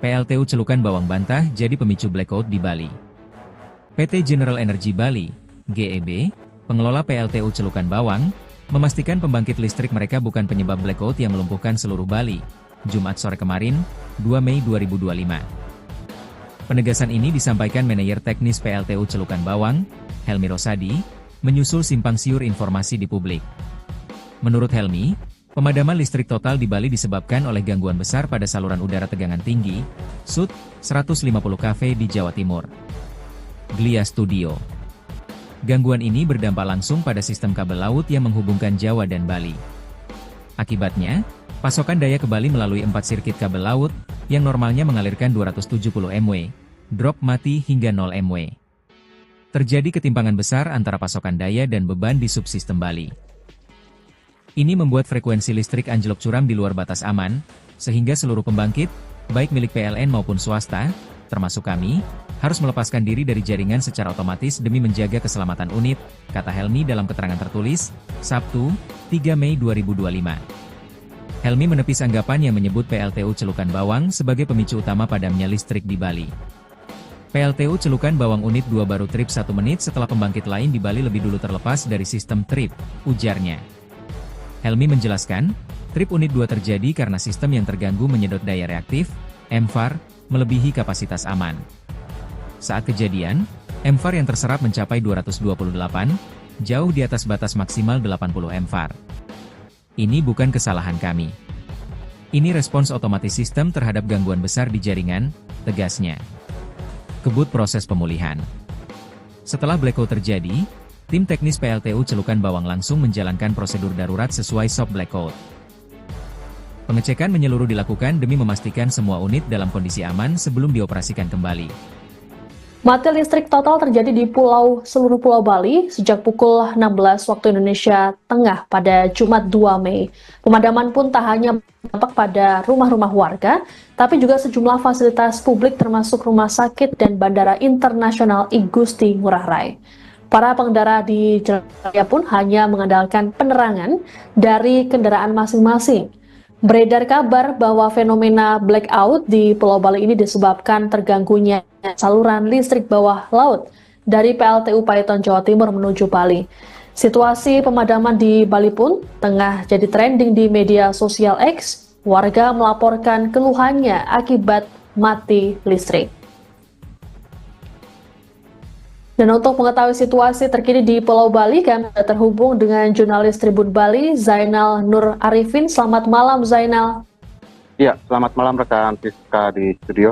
PLTU Celukan Bawang bantah jadi pemicu blackout di Bali. PT General Energy Bali, GEB, pengelola PLTU Celukan Bawang, memastikan pembangkit listrik mereka bukan penyebab blackout yang melumpuhkan seluruh Bali, Jumat sore kemarin, 2 Mei 2025. Penegasan ini disampaikan Manajer Teknis PLTU Celukan Bawang, Helmi Rosadi, menyusul simpang siur informasi di publik. Menurut Helmi, pemadaman listrik total di Bali disebabkan oleh gangguan besar pada saluran udara tegangan tinggi, SUT, 150 kV di Jawa Timur. Glia Studio. Gangguan ini berdampak langsung pada sistem kabel laut yang menghubungkan Jawa dan Bali. Akibatnya, pasokan daya ke Bali melalui 4 sirkuit kabel laut, yang normalnya mengalirkan 270 mW, drop mati hingga 0 mW. Terjadi ketimpangan besar antara pasokan daya dan beban di subsistem Bali. Ini membuat frekuensi listrik anjlok curam di luar batas aman, sehingga seluruh pembangkit, baik milik PLN maupun swasta, termasuk kami, harus melepaskan diri dari jaringan secara otomatis demi menjaga keselamatan unit, kata Helmi dalam keterangan tertulis, Sabtu, 3 Mei 2025. Helmi menepis anggapan yang menyebut PLTU Celukan Bawang sebagai pemicu utama padamnya listrik di Bali. PLTU Celukan Bawang Unit 2 baru trip 1 menit setelah pembangkit lain di Bali lebih dulu terlepas dari sistem trip, ujarnya. Helmi menjelaskan, trip unit 2 terjadi karena sistem yang terganggu menyedot daya reaktif, MVAR, melebihi kapasitas aman. Saat kejadian, MVAR yang terserap mencapai 228, jauh di atas batas maksimal 80 MVAR. Ini bukan kesalahan kami. Ini respons otomatis sistem terhadap gangguan besar di jaringan, tegasnya. Kebut proses pemulihan. Setelah blackout terjadi, tim teknis PLTU Celukan Bawang langsung menjalankan prosedur darurat sesuai SOP blackout. Pengecekan menyeluruh dilakukan demi memastikan semua unit dalam kondisi aman sebelum dioperasikan kembali. Mati listrik total terjadi di seluruh Pulau Bali sejak pukul 16 waktu Indonesia Tengah pada Jumat 2 Mei. Pemadaman pun tak hanya berdampak pada rumah-rumah warga, tapi juga sejumlah fasilitas publik termasuk rumah sakit dan Bandara Internasional I Gusti Ngurah Rai. Para pengendara di jalan raya pun hanya mengandalkan penerangan dari kendaraan masing-masing. Beredar kabar bahwa fenomena blackout di Pulau Bali ini disebabkan terganggunya saluran listrik bawah laut dari PLTU Paiton Jawa Timur menuju Bali. Situasi pemadaman di Bali pun tengah jadi trending di media sosial X. Warga melaporkan keluhannya akibat mati listrik. Dan untuk mengetahui situasi terkini di Pulau Bali, kami sudah terhubung dengan jurnalis Tribun Bali, Zainal Nur Arifin. Selamat malam, Zainal. Ya, selamat malam rekan Fiska di studio.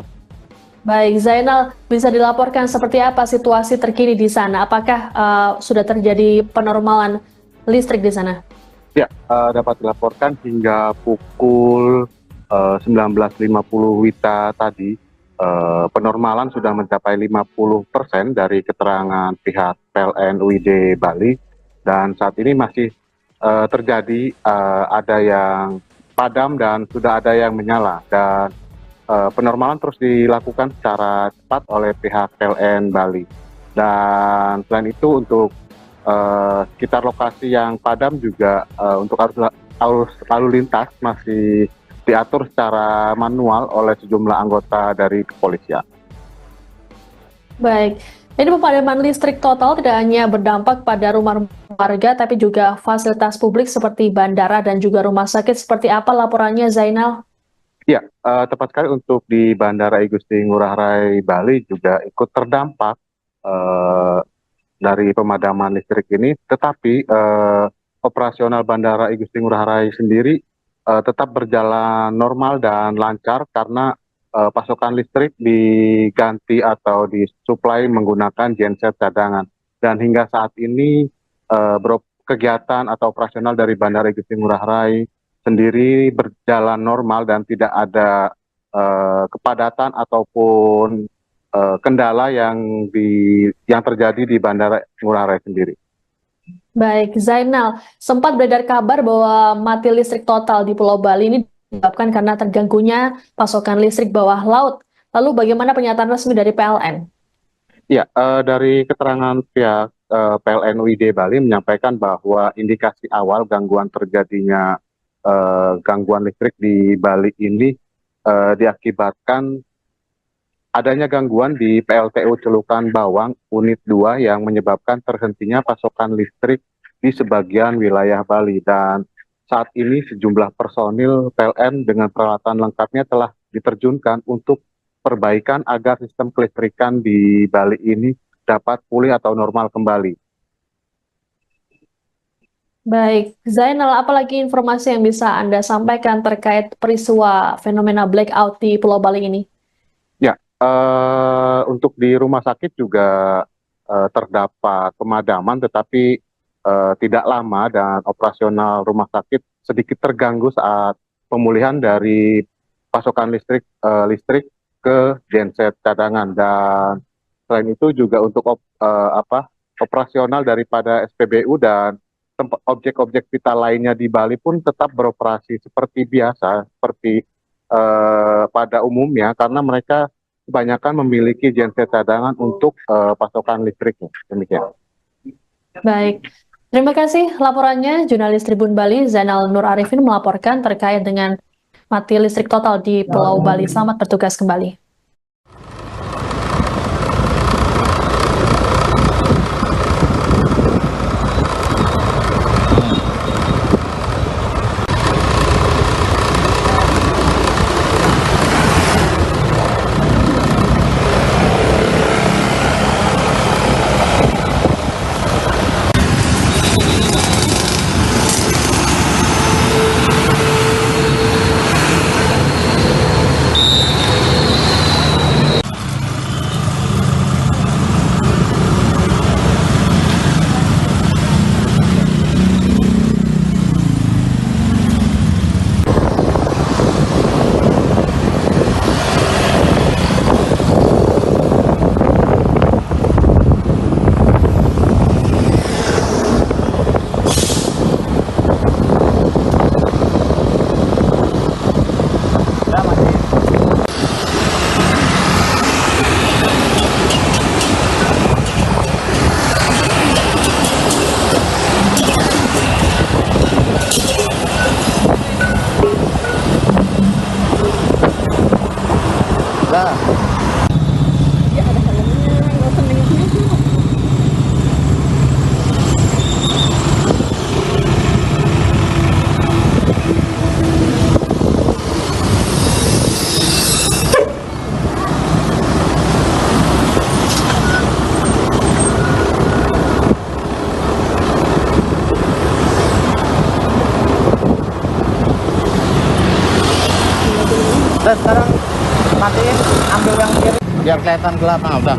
Baik, Zainal, bisa dilaporkan seperti apa situasi terkini di sana? Apakah sudah terjadi penormalan listrik di sana? Ya, dapat dilaporkan hingga pukul 19.50 WITA tadi, penormalan sudah mencapai 50% dari keterangan pihak PLN UID Bali, dan saat ini masih terjadi ada yang padam dan sudah ada yang menyala, dan penormalan terus dilakukan secara cepat oleh pihak PLN Bali. Dan selain itu untuk sekitar lokasi yang padam juga untuk arus lalu lintas masih diatur secara manual oleh sejumlah anggota dari kepolisian. Baik, ini pemadaman listrik total tidak hanya berdampak pada rumah warga, tapi juga fasilitas publik seperti bandara dan juga rumah sakit. Seperti apa laporannya, Zainal? Ya, tepat sekali untuk di Bandara I Gusti Ngurah Rai Bali juga ikut terdampak dari pemadaman listrik ini, tetapi operasional Bandara I Gusti Ngurah Rai sendiri tetap berjalan normal dan lancar karena pasokan listrik diganti atau disuplai menggunakan genset cadangan. Dan hingga saat ini kegiatan atau operasional dari Bandara I Gusti Ngurah Rai sendiri berjalan normal dan tidak ada kepadatan ataupun kendala yang terjadi di Bandara Ngurah Rai sendiri. Baik, Zainal, sempat beredar kabar bahwa mati listrik total di Pulau Bali ini disebabkan karena terganggunya pasokan listrik bawah laut. Lalu bagaimana pernyataan resmi dari PLN? Ya, dari keterangan pihak PLN UID Bali menyampaikan bahwa indikasi awal gangguan terjadinya gangguan listrik di Bali ini diakibatkan adanya gangguan di PLTU Celukan Bawang Unit 2 yang menyebabkan terhentinya pasokan listrik di sebagian wilayah Bali. Dan saat ini sejumlah personil PLN dengan peralatan lengkapnya telah diterjunkan untuk perbaikan agar sistem kelistrikan di Bali ini dapat pulih atau normal kembali. Baik, Zainal, apalagi informasi yang bisa Anda sampaikan terkait peristiwa fenomena blackout di Pulau Bali ini? Ya, untuk di rumah sakit juga terdapat pemadaman, tetapi tidak lama dan operasional rumah sakit sedikit terganggu saat pemulihan dari pasokan listrik ke genset cadangan. Dan selain itu juga untuk operasional daripada SPBU dan objek-objek vital lainnya di Bali pun tetap beroperasi seperti biasa, seperti pada umumnya, karena mereka kebanyakan memiliki genset cadangan untuk pasokan listriknya. Demikian. Baik, terima kasih laporannya jurnalis Tribun Bali Zainal Nur Arifin melaporkan terkait dengan mati listrik total di Pulau Bali. Selamat bertugas kembali. Udah sekarang matiin, ambil yang kiri biar kelihatan gelap. Nah, udah.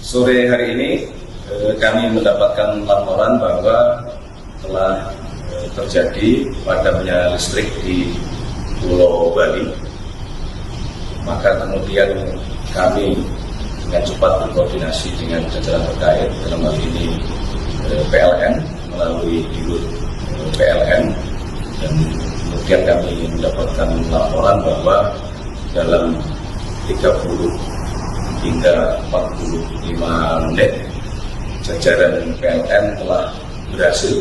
Sore hari ini kami mendapatkan laporan bahwa telah terjadi padamnya listrik di Pulau Bali. Maka kemudian kami dengan cepat berkoordinasi dengan jajaran terkait, dalam hal ini PLN melalui Dirut PLN, dan kemudian kami mendapatkan laporan bahwa dalam 30 hingga 45 menit jajaran PLN telah berhasil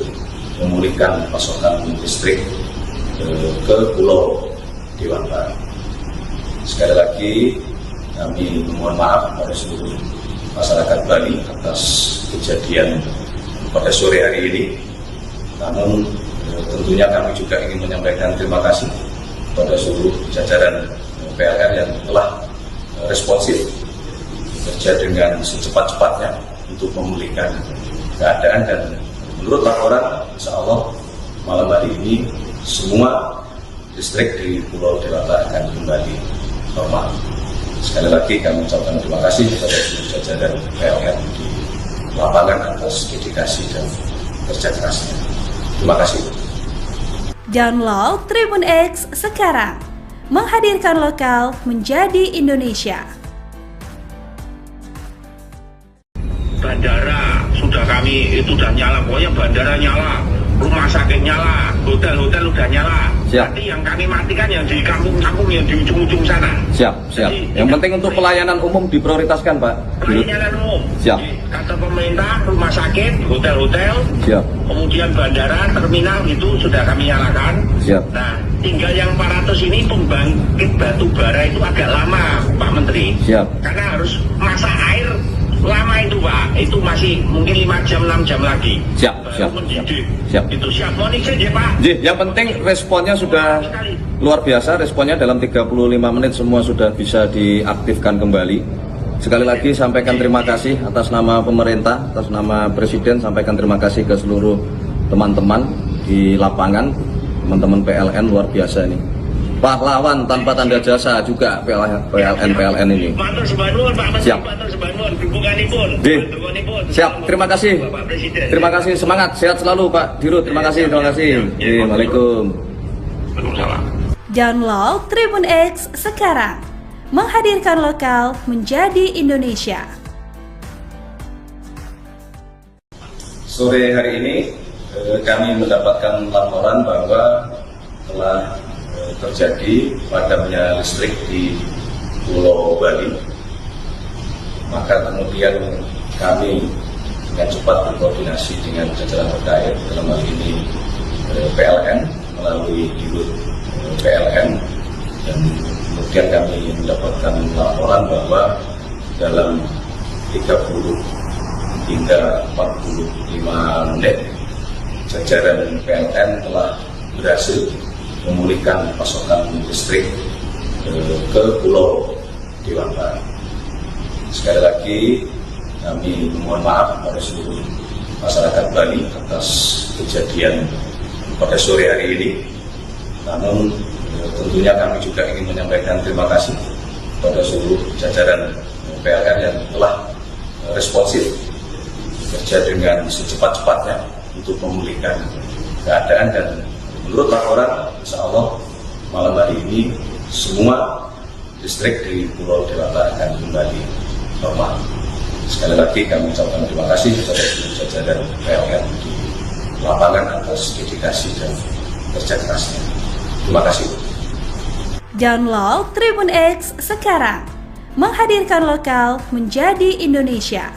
memulihkan pasokan listrik ke Pulau Dewata. Sekali lagi kami mohon maaf pada seluruh masyarakat Bali atas kejadian pada sore hari ini. Namun tentunya kami juga ingin menyampaikan terima kasih pada seluruh jajaran PLN yang telah responsif bekerja dengan secepat-cepatnya untuk memulihkan keadaan, dan menurut laporan insya Allah malam hari ini semua listrik di Pulau Dewata akan kembali normal. Sekali lagi kami ucapkan terima kasih kepada seluruh jajaran PLN di lapangan atas dedikasi dan kerja kerasnya. Terima kasih. Download Tribun X sekarang, menghadirkan lokal menjadi Indonesia. Bandara sudah kami itu udah nyala, pokoknya bandara nyala, rumah sakit nyala, hotel-hotel udah nyala. Siap. Nanti yang kami matikan yang di kampung-kampung yang di ujung-ujung sana. Siap. Yang penting untuk pelayanan umum diprioritaskan, Pak. Pelayanan umum. Siap. Kata pemerintah, rumah sakit, hotel-hotel, Siap. kemudian bandara, terminal itu sudah kami nyalakan. Siap. Nah, tinggal yang 400 ini pembangkit batu bara itu agak lama, Pak Menteri. Siap. Karena harus masak air lama itu, Pak. Itu masih mungkin 5 jam, 6 jam lagi. Siap. Itu siap. Monik saja, Pak. Yang penting responnya sudah luar biasa. Responnya dalam 35 menit semua sudah bisa diaktifkan kembali. Sekali lagi sampaikan terima kasih atas nama pemerintah, atas nama Presiden, sampaikan terima kasih ke seluruh teman-teman di lapangan, teman-teman PLN luar biasa ini. Pahlawan tanpa tanda jasa juga PLN ini. Matur sebanun, Pak Menteri. Siap. Matur sebanun, dukunganipun. Siap, terima kasih. Terima kasih, semangat, sehat selalu Pak Dirut. Terima kasih. Assalamualaikum. Download Tribun X sekarang, menghadirkan lokal menjadi Indonesia. Sore hari ini kami mendapatkan laporan bahwa telah terjadi padamnya listrik di Pulau Bali. Maka kemudian kami dengan cepat berkoordinasi dengan jajaran terkait, dalam hal ini PLN melalui Dirut PLN, dan kemudian kami mendapatkan laporan bahwa dalam 30 hingga 45 menit jajaran PLN telah berhasil memulihkan pasokan listrik ke Pulau Dewata. Sekali lagi kami mohon maaf pada seluruh masyarakat Bali atas kejadian pada sore hari ini. Namun tentunya kami juga ingin menyampaikan terima kasih pada seluruh jajaran PLN yang telah responsif bekerja dengan secepat-cepatnya untuk memulihkan keadaan, dan menurut laporan insya Allah malam hari ini semua listrik di Pulau Dewata akan kembali normal. Sekali lagi kami ucapkan terima kasih kepada seluruh jajaran PLN di lapangan atas dedikasi dan kerja kerasnya. Terima kasih. Download Tribun X sekarang, menghadirkan lokal menjadi Indonesia.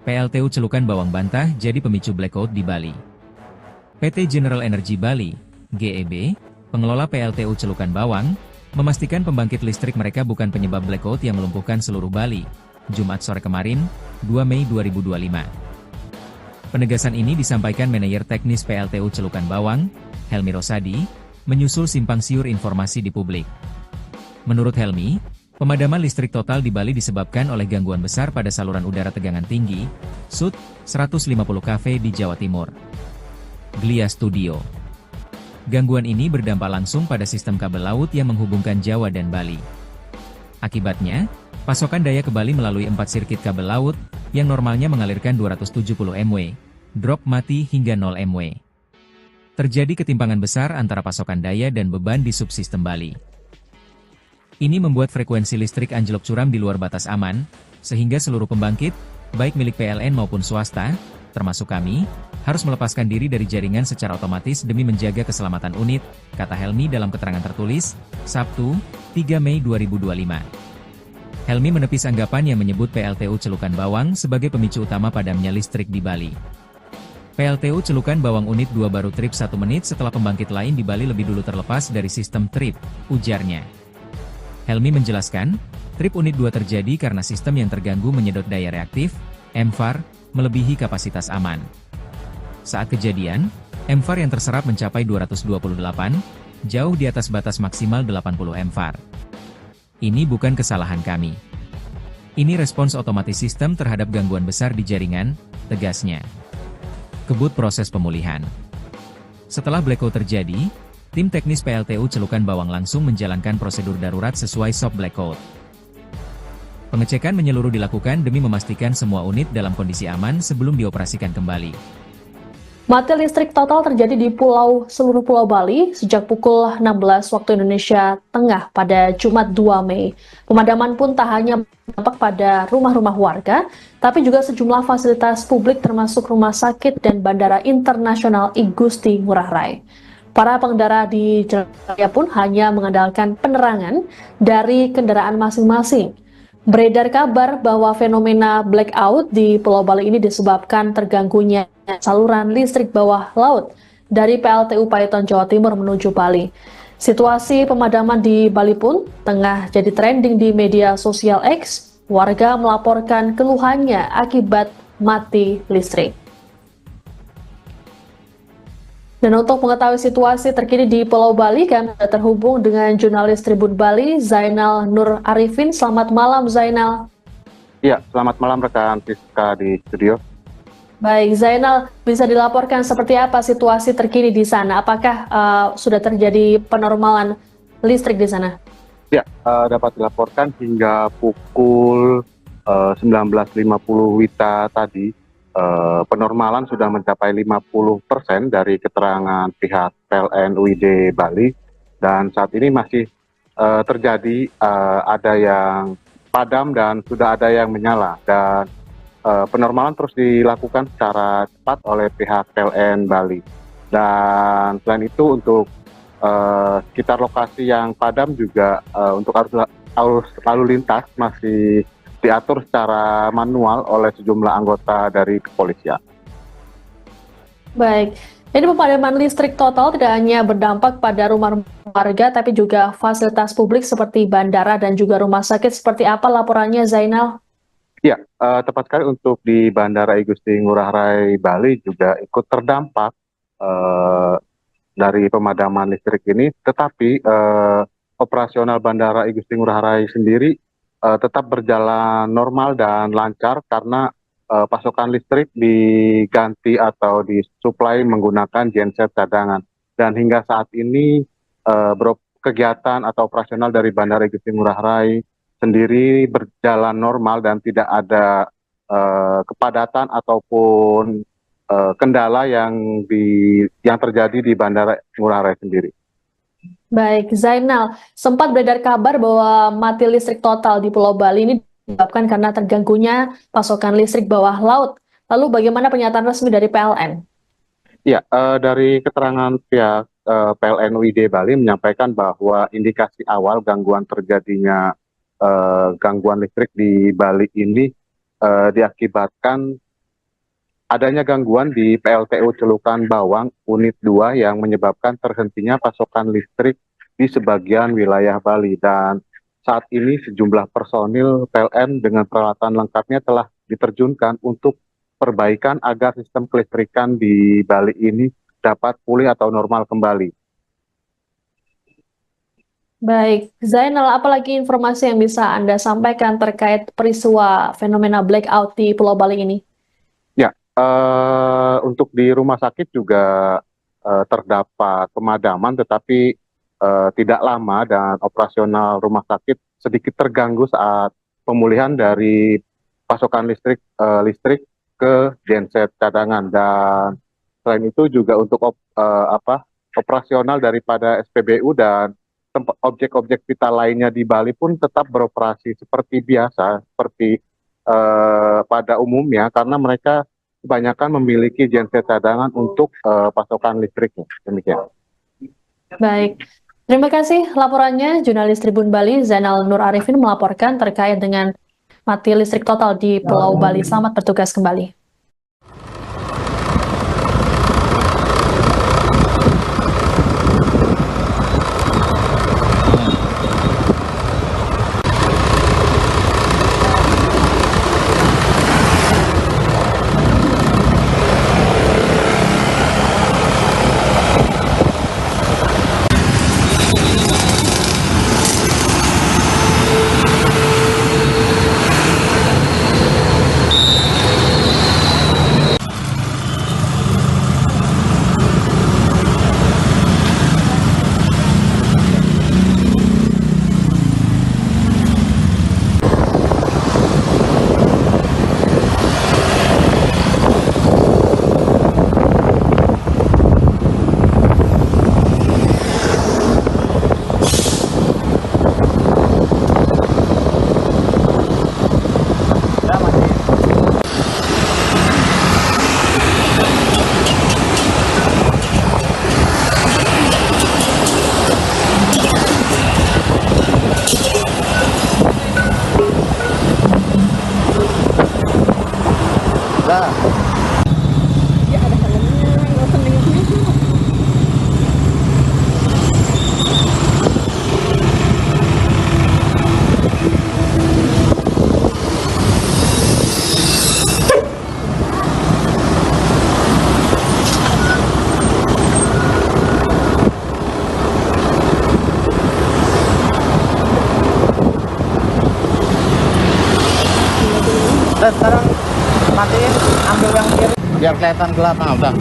PLTU Celukan Bawang bantah jadi pemicu blackout di Bali. PT General Energy Bali, GEB, pengelola PLTU Celukan Bawang, memastikan pembangkit listrik mereka bukan penyebab blackout yang melumpuhkan seluruh Bali, Jumat sore kemarin, 2 Mei 2025. Penegasan ini disampaikan Manajer Teknis PLTU Celukan Bawang, Helmi Rosadi, menyusul simpang siur informasi di publik. Menurut Helmi, pemadaman listrik total di Bali disebabkan oleh gangguan besar pada saluran udara tegangan tinggi, SUT, 150 kV di Jawa Timur. Glia Studio. Gangguan ini berdampak langsung pada sistem kabel laut yang menghubungkan Jawa dan Bali. Akibatnya, pasokan daya ke Bali melalui 4 sirkuit kabel laut, yang normalnya mengalirkan 270 MW, drop mati hingga 0 MW. Terjadi ketimpangan besar antara pasokan daya dan beban di subsistem Bali. Ini membuat frekuensi listrik anjlok curam di luar batas aman, sehingga seluruh pembangkit, baik milik PLN maupun swasta, termasuk kami, harus melepaskan diri dari jaringan secara otomatis demi menjaga keselamatan unit, kata Helmi dalam keterangan tertulis, Sabtu, 3 Mei 2025. Helmi menepis anggapan yang menyebut PLTU Celukan Bawang sebagai pemicu utama padamnya listrik di Bali. PLTU Celukan Bawang Unit 2 baru trip 1 menit setelah pembangkit lain di Bali lebih dulu terlepas dari sistem trip, ujarnya. Helmi menjelaskan, trip unit 2 terjadi karena sistem yang terganggu menyedot daya reaktif, MVAR, melebihi kapasitas aman. Saat kejadian, MVAR yang terserap mencapai 228, jauh di atas batas maksimal 80 MVAR. Ini bukan kesalahan kami. Ini respons otomatis sistem terhadap gangguan besar di jaringan, tegasnya. Kebut proses pemulihan. Setelah blackout terjadi, tim teknis PLTU Celukan Bawang langsung menjalankan prosedur darurat sesuai SOP blackout. Pengecekan menyeluruh dilakukan demi memastikan semua unit dalam kondisi aman sebelum dioperasikan kembali. Mati listrik total terjadi di seluruh Pulau Bali sejak pukul 16 waktu Indonesia Tengah pada Jumat 2 Mei. Pemadaman pun tak hanya berdampak pada rumah-rumah warga, tapi juga sejumlah fasilitas publik termasuk rumah sakit dan Bandara Internasional I Gusti Ngurah Rai. Para pengendara di jalan raya pun hanya mengandalkan penerangan dari kendaraan masing-masing. Beredar kabar bahwa fenomena blackout di Pulau Bali ini disebabkan terganggunya saluran listrik bawah laut dari PLTU Paiton Jawa Timur menuju Bali. Situasi pemadaman di Bali pun tengah jadi trending di media sosial X. Warga melaporkan keluhannya akibat mati listrik. Dan untuk mengetahui situasi terkini di Pulau Bali, kami sudah terhubung dengan jurnalis Tribun Bali, Zainal Nur Arifin. Selamat malam, Zainal. Ya, selamat malam rekan Fiska di studio. Baik, Zainal, bisa dilaporkan seperti apa situasi terkini di sana? Apakah sudah terjadi penormalan listrik di sana? Ya, dapat dilaporkan hingga pukul 19.50 WITA tadi, penormalan sudah mencapai 50% dari keterangan pihak PLN UID Bali, dan saat ini masih terjadi ada yang padam dan sudah ada yang menyala, dan penormalan terus dilakukan secara cepat oleh pihak PLN Bali. Dan selain itu untuk sekitar lokasi yang padam juga untuk arus lalu lintas masih diatur secara manual oleh sejumlah anggota dari kepolisian. Baik, ini pemadaman listrik total tidak hanya berdampak pada rumah warga, tapi juga fasilitas publik seperti bandara dan juga rumah sakit. Seperti apa laporannya, Zainal? Ya, tepat sekali untuk di Bandara I Gusti Ngurah Rai Bali juga ikut terdampak dari pemadaman listrik ini, tetapi operasional Bandara I Gusti Ngurah Rai sendiri tetap berjalan normal dan lancar karena pasokan listrik diganti atau disuplai menggunakan genset cadangan. Dan hingga saat ini kegiatan atau operasional dari Bandara I Gusti Ngurah Rai sendiri berjalan normal dan tidak ada kepadatan ataupun kendala yang terjadi di Bandara Ngurah Rai sendiri. Baik, Zainal, sempat beredar kabar bahwa mati listrik total di Pulau Bali ini disebabkan karena terganggunya pasokan listrik bawah laut. Lalu bagaimana pernyataan resmi dari PLN? Ya, dari keterangan pihak PLN UID Bali menyampaikan bahwa indikasi awal gangguan terjadinya gangguan listrik di Bali ini diakibatkan adanya gangguan di PLTU Celukan Bawang Unit 2 yang menyebabkan terhentinya pasokan listrik di sebagian wilayah Bali. Dan saat ini sejumlah personil PLN dengan peralatan lengkapnya telah diterjunkan untuk perbaikan agar sistem kelistrikan di Bali ini dapat pulih atau normal kembali. Baik, Zainal, apalagi informasi yang bisa Anda sampaikan terkait peristiwa fenomena blackout di Pulau Bali ini? Ya, untuk di rumah sakit juga terdapat pemadaman, tetapi tidak lama dan operasional rumah sakit sedikit terganggu saat pemulihan dari pasokan listrik ke genset cadangan. Dan selain itu juga untuk operasional daripada SPBU dan objek-objek vital lainnya di Bali pun tetap beroperasi seperti biasa, seperti pada umumnya, karena mereka kebanyakan memiliki genset cadangan untuk pasokan listriknya. Demikian. Baik, terima kasih laporannya jurnalis Tribun Bali Zainal Nur Arifin melaporkan terkait dengan mati listrik total di Pulau Bali. Selamat bertugas kembali. Sekarang matiin, ambil yang kiri biar kelihatan gelap. Nah, udah.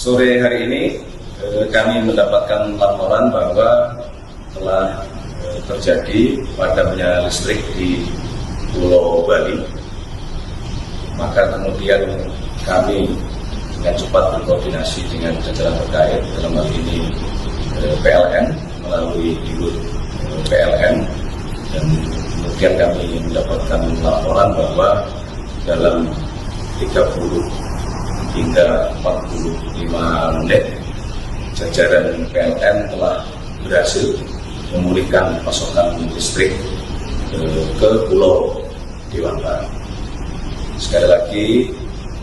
Sore hari ini kami mendapatkan laporan bahwa telah terjadi padamnya listrik di Pulau Bali. Maka kemudian kami dengan cepat berkoordinasi dengan jajaran terkait, dalam hal ini PLN melalui dirut PLN, dan kemudian kami mendapatkan laporan bahwa dalam 30 hingga 45 menit jajaran PLN telah berhasil memulihkan pasokan listrik ke Pulau Dewata. Sekali lagi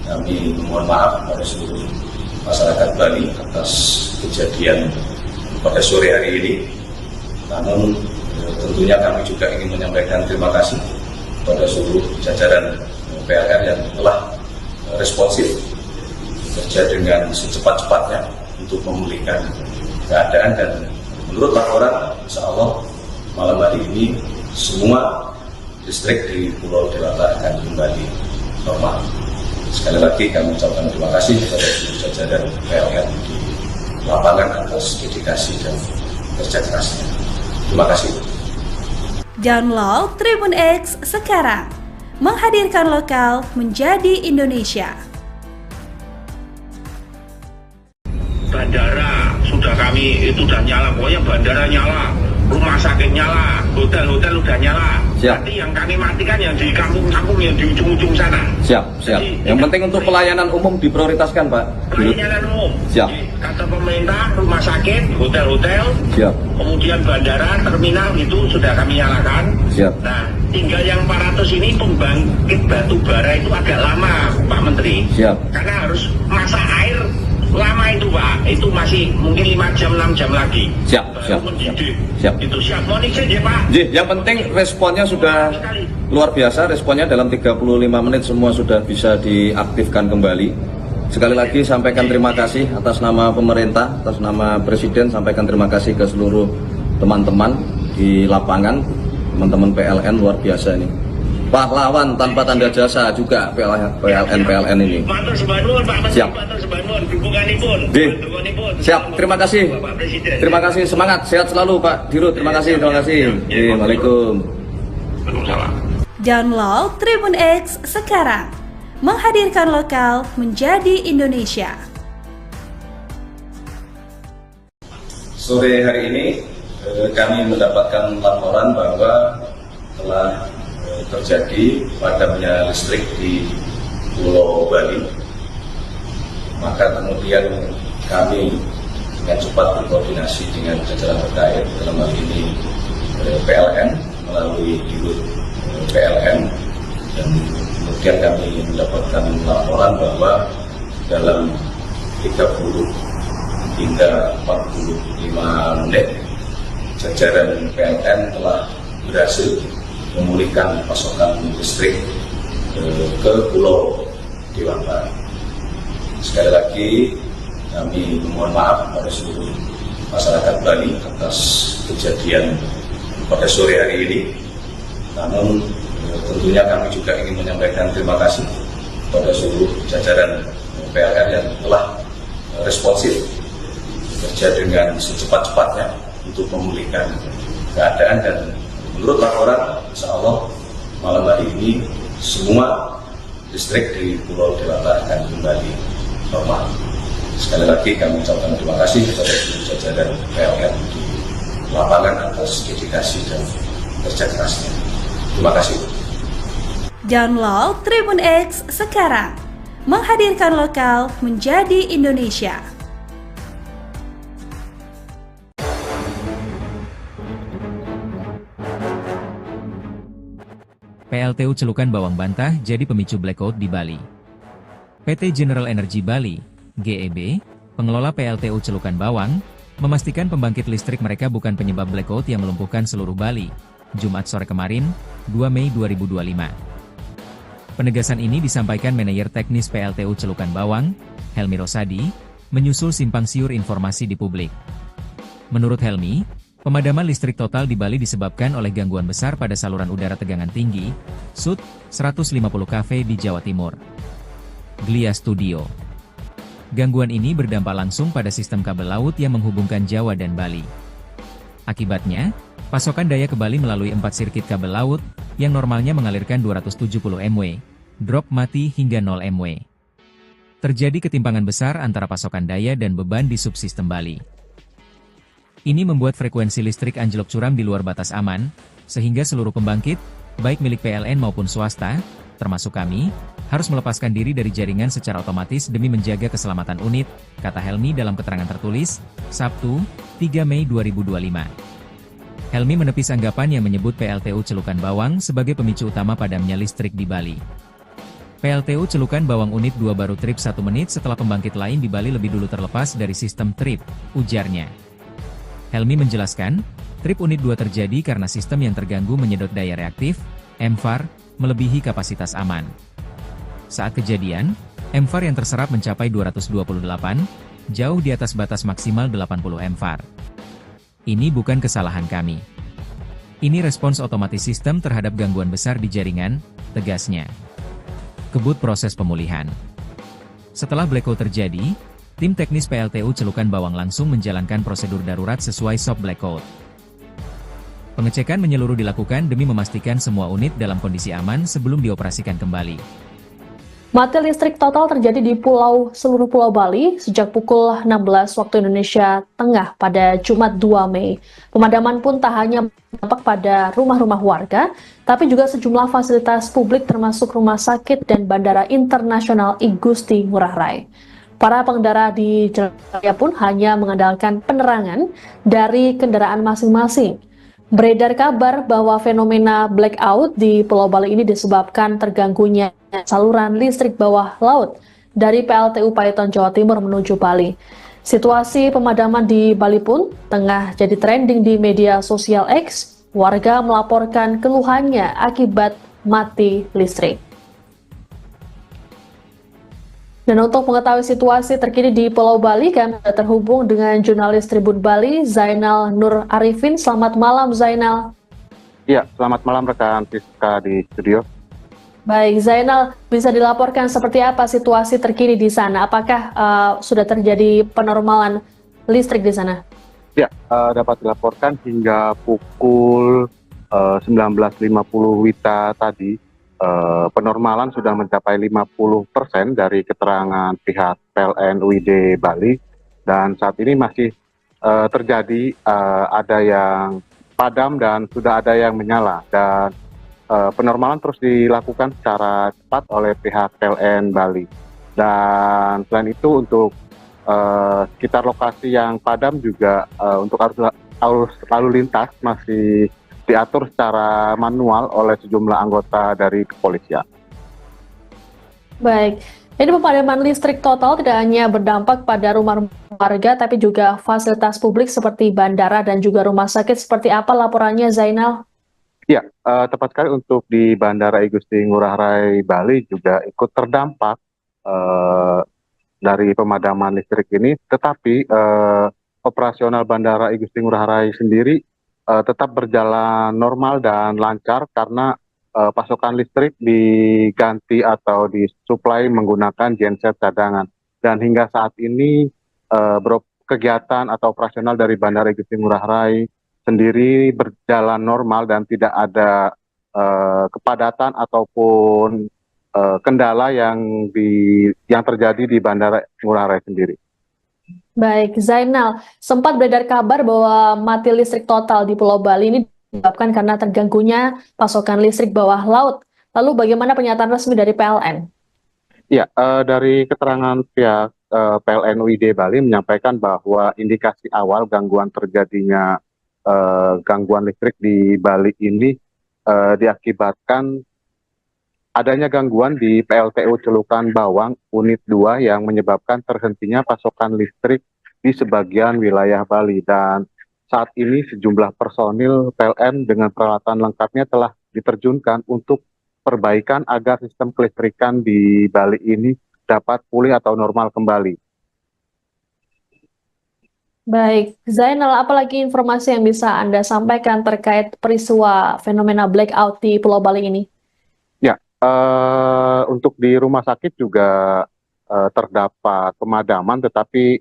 kami mohon maaf pada seluruh masyarakat Bali atas kejadian pada sore hari ini. Namun tentunya kami juga ingin menyampaikan terima kasih kepada seluruh jajaran PLN yang telah responsif bekerja dengan secepat-cepatnya untuk memulihkan keadaan, dan menurut laporan insya Allah malam hari ini semua listrik di Pulau Dewata akan kembali normal. Sekali lagi kami ucapkan terima kasih kepada seluruh jajaran PLN di lapangan atas dedikasi dan kerja kerasnya. Terima kasih. Download Tribun X sekarang, menghadirkan lokal menjadi Indonesia. Bandara sudah kami itu udah nyala, pokoknya bandara nyala, rumah sakit nyala, hotel-hotel udah nyala. Siap. Nanti yang kami matikan yang di kampung-kampung yang di ujung-ujung sana. Siap. Yang penting untuk pelayanan umum diprioritaskan, Pak. Pelayanan umum. Siap. Kata pemerintah, rumah sakit, hotel-hotel, Siap. kemudian bandara, terminal itu sudah kami nyalakan. Siap. Nah, tinggal yang 400 ini pembangkit batu bara itu agak lama, Pak Menteri. Siap. Karena harus masak air lama itu, Pak. Itu masih mungkin 5 jam, 6 jam lagi. Siap. Siap. Itu siap. Mohon izin ya, Pak. Yang penting responnya sudah luar biasa. Responnya dalam 35 menit semua sudah bisa diaktifkan kembali. Sekali lagi sampaikan terima kasih atas nama pemerintah, atas nama Presiden, sampaikan terima kasih ke seluruh teman-teman di lapangan, teman-teman PLN luar biasa ini. Pahlawan tanpa tanda jasa juga PLN ini. Matur sembah nuwun, Pak Menteri. Siap. Matur sembah nuwun, dukunganipun. Dukunganipun. Siap. Terima kasih. Bapak Presiden. Terima kasih. Semangat. Sehat selalu, Pak Dirut. Terima kasih. Waalaikumsalam. Waalaikumsalam. Download Tribun X sekarang, menghadirkan lokal menjadi Indonesia. Sore hari ini kami mendapatkan laporan bahwa telah terjadi padamnya listrik di Pulau Bali. Maka kemudian kami dengan cepat berkoordinasi dengan jajaran terkait, dalam hal ini PLN melalui dirut PLN, dan kemudian kami mendapatkan laporan bahwa dalam 30 hingga 45 menit jajaran PLN telah berhasil memulihkan pasokan listrik ke Pulau Dewata. Sekali lagi kami mohon maaf pada seluruh masyarakat Bali atas kejadian pada sore hari ini. Namun tentunya kami juga ingin menyampaikan terima kasih kepada seluruh jajaran PLN yang telah responsif bekerja dengan secepat-cepatnya untuk memulihkan keadaan, dan menurut laporan insya Allah malam hari ini semua listrik di Pulau Dewata akan kembali normal. Sekali lagi kami ucapkan terima kasih kepada seluruh jajaran PLN di lapangan atas dedikasi dan kerja kerasnya. Terima kasih. Download Tribun X sekarang, menghadirkan lokal menjadi Indonesia. PLTU Celukan Bawang bantah jadi pemicu blackout di Bali. PT General Energy Bali, GEB, pengelola PLTU Celukan Bawang, memastikan pembangkit listrik mereka bukan penyebab blackout yang melumpuhkan seluruh Bali, Jumat sore kemarin, 2 Mei 2025. Penegasan ini disampaikan Manajer Teknis PLTU Celukan Bawang, Helmi Rosadi, menyusul simpang siur informasi di publik. Menurut Helmi, pemadaman listrik total di Bali disebabkan oleh gangguan besar pada saluran udara tegangan tinggi, SUT, 150 kV di Jawa Timur. Glia Studio. Gangguan ini berdampak langsung pada sistem kabel laut yang menghubungkan Jawa dan Bali. Akibatnya, pasokan daya ke Bali melalui 4 sirkuit kabel laut, yang normalnya mengalirkan 270 MW, drop mati hingga 0 MW. Terjadi ketimpangan besar antara pasokan daya dan beban di subsistem Bali. Ini membuat frekuensi listrik anjlok curam di luar batas aman, sehingga seluruh pembangkit, baik milik PLN maupun swasta, termasuk kami, harus melepaskan diri dari jaringan secara otomatis demi menjaga keselamatan unit, kata Helmi dalam keterangan tertulis, Sabtu, 3 Mei 2025. Helmi menepis anggapan yang menyebut PLTU Celukan Bawang sebagai pemicu utama padamnya listrik di Bali. PLTU Celukan Bawang Unit 2 baru trip 1 menit setelah pembangkit lain di Bali lebih dulu terlepas dari sistem trip, ujarnya. Helmi menjelaskan, trip unit 2 terjadi karena sistem yang terganggu menyedot daya reaktif, MVAR, melebihi kapasitas aman. Saat kejadian, MVAR yang terserap mencapai 228, jauh di atas batas maksimal 80 MVAR. Ini bukan kesalahan kami. Ini respons otomatis sistem terhadap gangguan besar di jaringan, tegasnya. Kebut proses pemulihan. Setelah blackout terjadi, tim teknis PLTU Celukan Bawang langsung menjalankan prosedur darurat sesuai SOP blackout. Pengecekan menyeluruh dilakukan demi memastikan semua unit dalam kondisi aman sebelum dioperasikan kembali. Mati listrik total terjadi di seluruh Pulau Bali sejak pukul 16 waktu Indonesia Tengah pada Jumat 2 Mei. Pemadaman pun tak hanya berdampak pada rumah-rumah warga, tapi juga sejumlah fasilitas publik termasuk rumah sakit dan Bandara Internasional I Gusti Ngurah Rai. Para pengendara di jalan raya pun hanya mengandalkan penerangan dari kendaraan masing-masing. Beredar kabar bahwa fenomena blackout di Pulau Bali ini disebabkan terganggunya saluran listrik bawah laut dari PLTU Paiton, Jawa Timur menuju Bali. Situasi pemadaman di Bali pun tengah jadi trending di media sosial X. Warga melaporkan keluhannya akibat mati listrik. Dan untuk mengetahui situasi terkini di Pulau Bali, kami sudah terhubung dengan jurnalis Tribun Bali, Zainal Nur Arifin. Selamat malam, Zainal. Ya, selamat malam rekan Siska di studio. Baik, Zainal, bisa dilaporkan seperti apa situasi terkini di sana? Apakah sudah terjadi penormalan listrik di sana? Ya, dapat dilaporkan hingga pukul 19.50 WITA tadi, penormalan sudah mencapai 50% dari keterangan pihak PLN UID Bali, dan saat ini masih terjadi ada yang padam dan sudah ada yang menyala, dan penormalan terus dilakukan secara cepat oleh pihak PLN Bali. Dan selain itu untuk sekitar lokasi yang padam juga untuk arus lalu lintas masih diatur secara manual oleh sejumlah anggota dari kepolisian. Baik, ini pemadaman listrik total tidak hanya berdampak pada rumah warga, tapi juga fasilitas publik seperti bandara dan juga rumah sakit. Seperti apa laporannya, Zainal? Ya, tepat sekali untuk di Bandara I Gusti Ngurah Rai Bali juga ikut terdampak dari pemadaman listrik ini, tetapi operasional Bandara I Gusti Ngurah Rai sendiri tetap berjalan normal dan lancar karena pasokan listrik diganti atau disuplai menggunakan genset cadangan. Dan hingga saat ini kegiatan atau operasional dari Bandara I Gusti Ngurah Rai sendiri berjalan normal dan tidak ada kepadatan ataupun kendala yang terjadi di Bandara Ngurah Rai sendiri. Baik, Zainal, sempat beredar kabar bahwa mati listrik total di Pulau Bali ini disebabkan karena terganggunya pasokan listrik bawah laut. Lalu bagaimana pernyataan resmi dari PLN? Ya, dari keterangan pihak PLN UID Bali menyampaikan bahwa indikasi awal gangguan terjadinya gangguan listrik di Bali ini diakibatkan adanya gangguan di PLTU Celukan Bawang Unit 2 yang menyebabkan terhentinya pasokan listrik di sebagian wilayah Bali. Dan saat ini sejumlah personil PLN dengan peralatan lengkapnya telah diterjunkan untuk perbaikan agar sistem kelistrikan di Bali ini dapat pulih atau normal kembali. Baik, Zainal, apalagi informasi yang bisa Anda sampaikan terkait peristiwa fenomena blackout di Pulau Bali ini? Ya, untuk di rumah sakit juga terdapat pemadaman, tetapi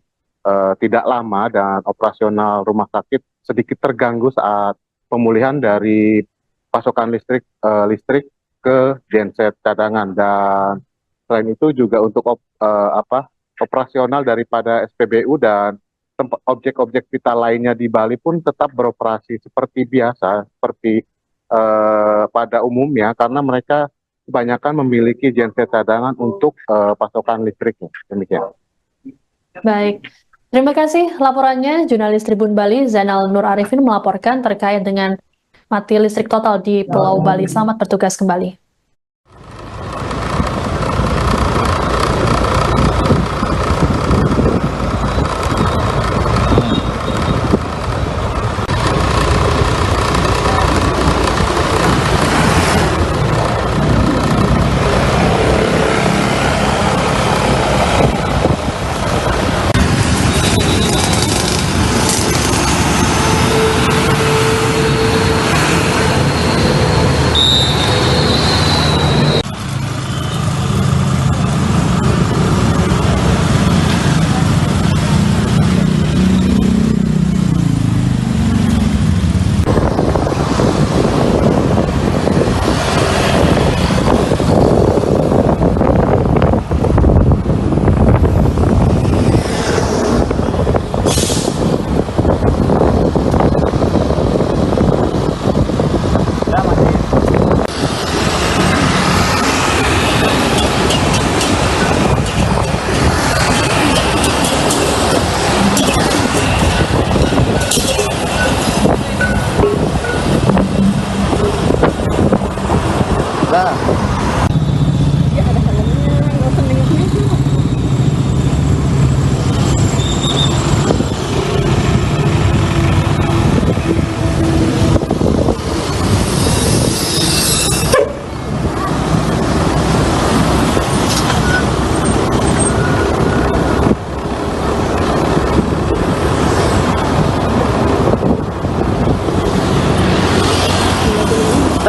tidak lama dan operasional rumah sakit sedikit terganggu saat pemulihan dari pasokan listrik ke genset cadangan. Dan selain itu juga untuk operasional daripada SPBU dan objek-objek vital lainnya di Bali pun tetap beroperasi seperti biasa, seperti pada umumnya, karena mereka kebanyakan memiliki genset cadangan untuk pasokan listriknya. Demikian. Baik, terima kasih laporannya jurnalis Tribun Bali Zainal Nur Arifin melaporkan terkait dengan mati listrik total di Pulau Bali. Selamat bertugas kembali.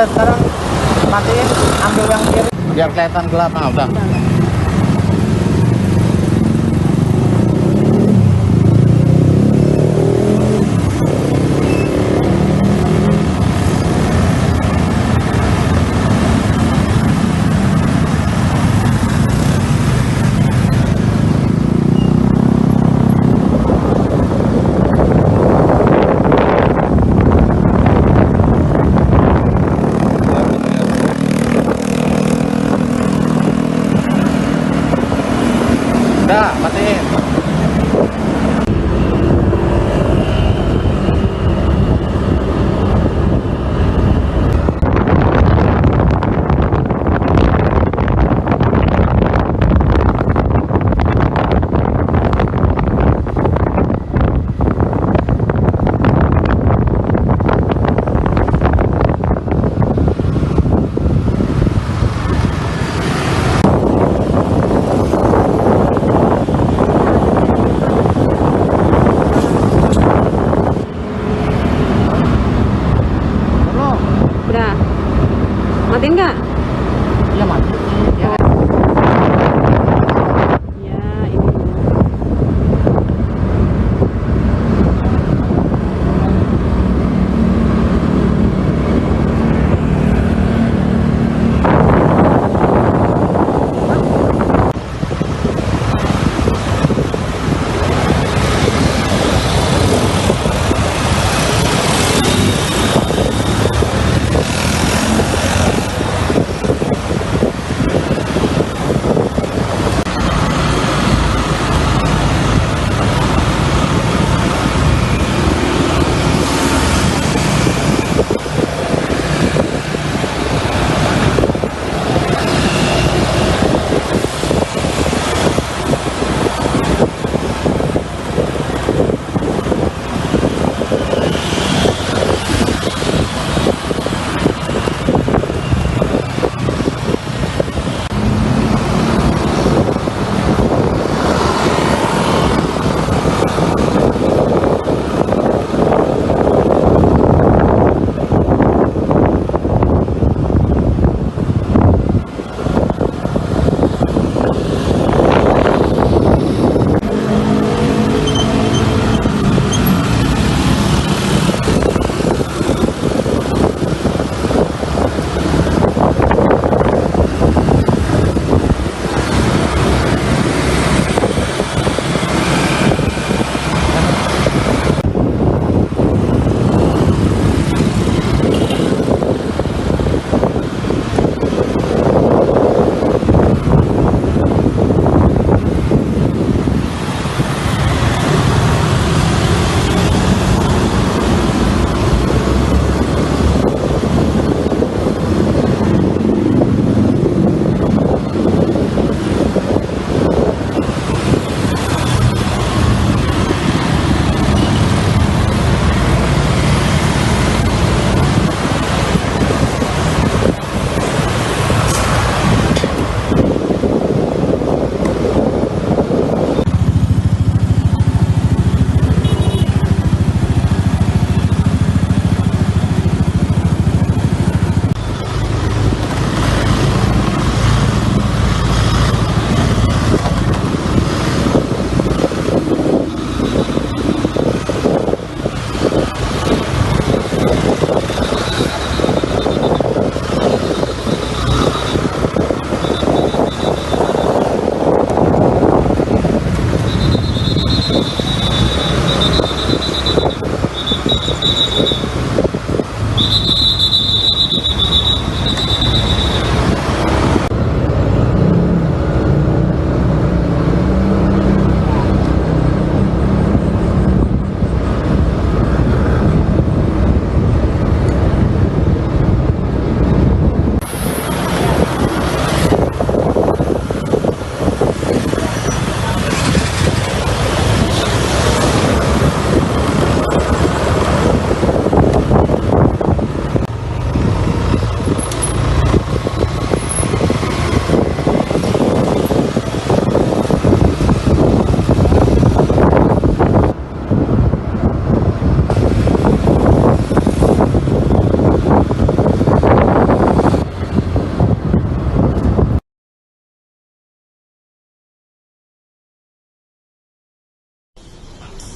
Sekarang matiin, ambil yang kiri biar kelihatan gelap. Nah, udah.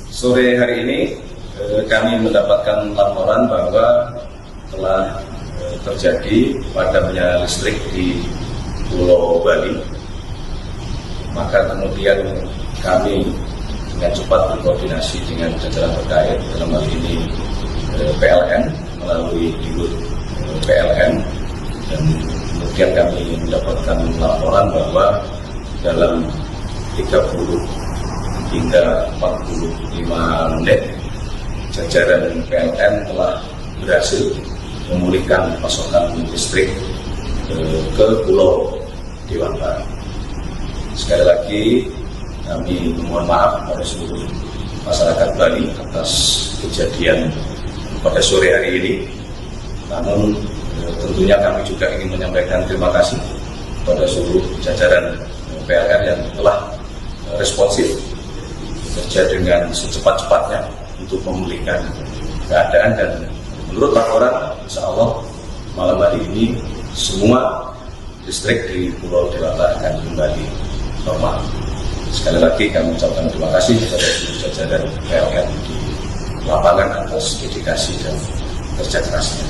Sore hari ini kami mendapatkan laporan bahwa telah terjadi padamnya listrik di Pulau Bali. Maka kemudian kami dengan cepat berkoordinasi dengan jajaran terkait, dalam hal ini PLN melalui Dirut PLN, dan kemudian kami mendapatkan laporan bahwa dalam 30 hingga 45 menit jajaran PLN telah berhasil memulihkan pasokan listrik ke Pulau Dewata. Sekali lagi kami mohon maaf pada seluruh masyarakat Bali atas kejadian pada sore hari ini. Namun tentunya kami juga ingin menyampaikan terima kasih pada seluruh jajaran PLN yang telah responsif bekerja dengan secepat-cepatnya untuk memulihkan keadaan, dan menurut laporan insya Allah malam hari ini semua listrik di Pulau Dewata akan kembali normal. Sekali lagi kami ucapkan terima kasih kepada seluruh jajaran PLN di lapangan atas dedikasi dan kerja kerasnya.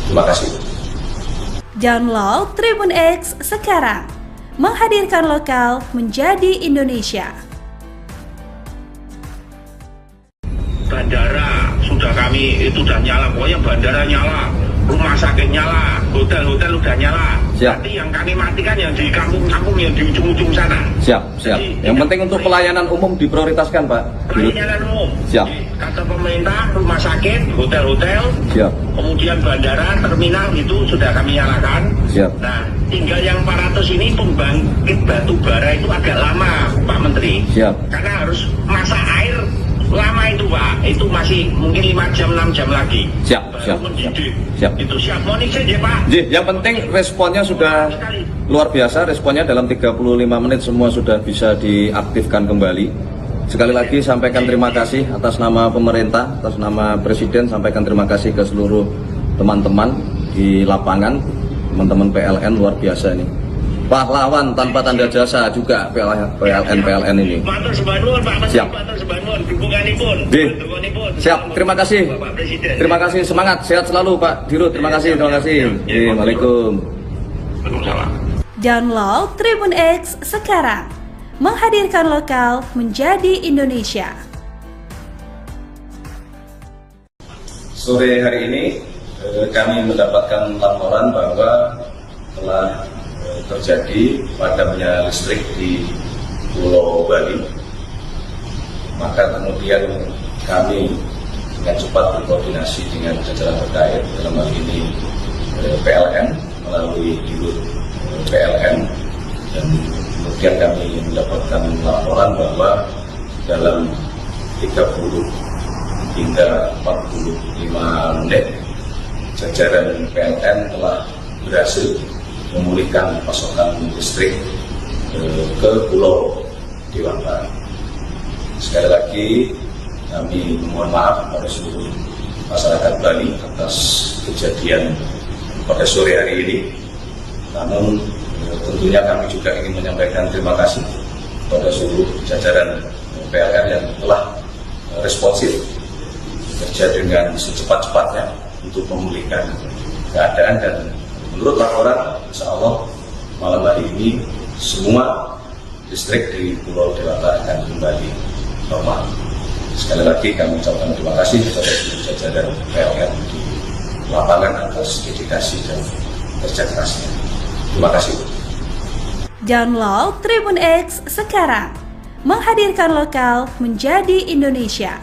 Terima kasih. Download Tribun X sekarang, menghadirkan lokal menjadi Indonesia. Bandara sudah kami itu udah nyala, pokoknya bandara nyala, rumah sakit nyala, hotel-hotel udah nyala. Siap. Nanti yang kami matikan yang di kampung-kampung yang di ujung-ujung sana. Siap. Yang penting untuk pelayanan umum diprioritaskan, Pak. Pelayanan umum. Siap. Kata pemerintah, rumah sakit, hotel-hotel, Siap. kemudian bandara, terminal itu sudah kami nyalakan. Siap. Nah, tinggal yang 400 ini pembangkit batu bara itu agak lama, Pak Menteri. Siap. Karena harus masak air lama itu, Pak. Itu masih mungkin 5 jam, 6 jam lagi. Siap. Itu siap. Mohon izin ya, Pak. Yang penting responnya sudah luar biasa. Responnya dalam 35 menit semua sudah bisa diaktifkan kembali. Sekali lagi sampaikan terima kasih atas nama pemerintah, atas nama Presiden, sampaikan terima kasih ke seluruh teman-teman di lapangan, teman-teman PLN luar biasa ini. Pahlawan tanpa tanda jasa juga PLN ini. Matur sebanun, Pak Menteri. Siap. Matur sebanun, dukunganipun. Siap, terima kasih. Terima kasih, semangat, sehat selalu Pak Dirut. Terima kasih. Waalaikumsalam. Download Tribun X sekarang, menghadirkan lokal menjadi Indonesia. Sore hari ini kami mendapatkan laporan bahwa telah terjadi padamnya listrik di Pulau Bali. Maka kemudian kami dengan cepat berkoordinasi dengan jajaran terkait, dalam hal ini PLN melalui Dirut PLN, dan kemudian kami mendapatkan laporan bahwa dalam 30 hingga 45 menit jajaran PLN telah berhasil memulihkan pasokan listrik ke Pulau Dewata. Sekali lagi kami mohon maaf pada seluruh masyarakat Bali atas kejadian pada sore hari ini. Namun tentunya kami juga ingin menyampaikan terima kasih kepada seluruh jajaran PLN yang telah responsif bekerja dengan secepat-cepatnya untuk memulihkan keadaan, dan menurut laporan insya Allah malam hari ini semua listrik di Pulau Dewata akan kembali normal. Sekali lagi kami ucapkan terima kasih kepada seluruh jajaran PLN di lapangan atas dedikasi dan kerja kerasnya. Terima kasih. Download Tribun X sekarang, menghadirkan lokal menjadi Indonesia.